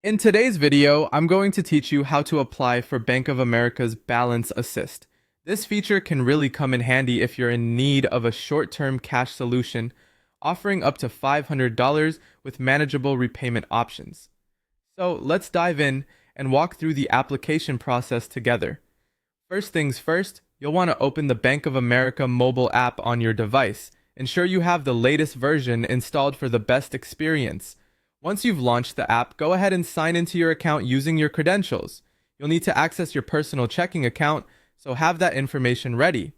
In today's video, I'm going to teach you how to apply for Bank of America's Balance Assist. This feature can really come in handy if you're in need of a short-term cash solution, offering up to $500 with manageable repayment options. So let's dive in and walk through the application process together. First things first, you'll want to open the Bank of America mobile app on your device. Ensure you have the latest version installed for the best experience. Once you've launched the app, go ahead and sign into your account using your credentials. You'll need to access your personal checking account, so have that information ready.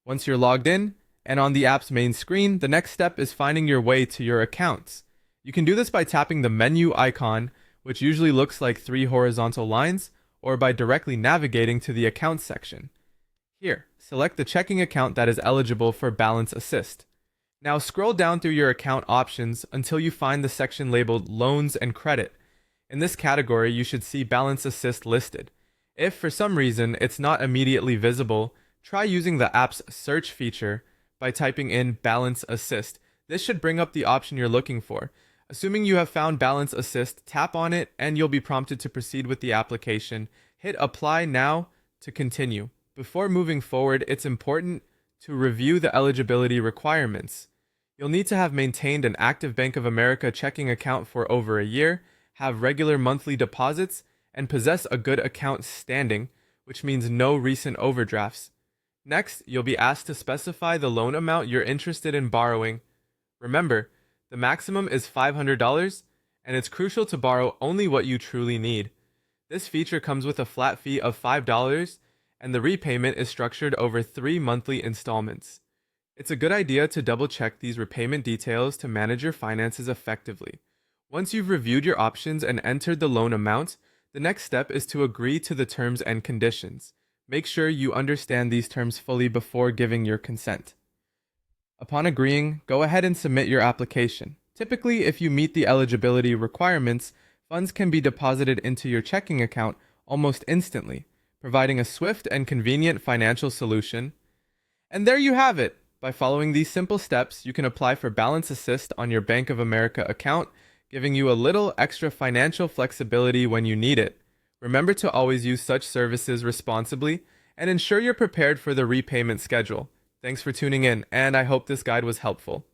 Once you're logged in and on the app's main screen, the next step is finding your way to your accounts. You can do this by tapping the menu icon, which usually looks like three horizontal lines, or by directly navigating to the Accounts section. Here, select the checking account that is eligible for Balance Assist. Now scroll down through your account options until you find the section labeled Loans and Credit. In this category, you should see Balance Assist listed. If for some reason it's not immediately visible, try using the app's search feature by typing in Balance Assist. This should bring up the option you're looking for. Assuming you have found Balance Assist, tap on it and you'll be prompted to proceed with the application. Hit Apply Now to continue. Before moving forward, it's important to review the eligibility requirements. You'll need to have maintained an active Bank of America checking account for over a year, have regular monthly deposits, and possess a good account standing, which means no recent overdrafts. Next, you'll be asked to specify the loan amount you're interested in borrowing. Remember, the maximum is $500, and it's crucial to borrow only what you truly need. This feature comes with a flat fee of $5, and the repayment is structured over 3 monthly installments. It's a good idea to double-check these repayment details to manage your finances effectively. Once you've reviewed your options and entered the loan amount, the next step is to agree to the terms and conditions. Make sure you understand these terms fully before giving your consent. Upon agreeing, go ahead and submit your application. Typically, if you meet the eligibility requirements, funds can be deposited into your checking account almost instantly, providing a swift and convenient financial solution. And there you have it! By following these simple steps, you can apply for Balance Assist on your Bank of America account, giving you a little extra financial flexibility when you need it. Remember to always use such services responsibly and ensure you're prepared for the repayment schedule. Thanks for tuning in, and I hope this guide was helpful.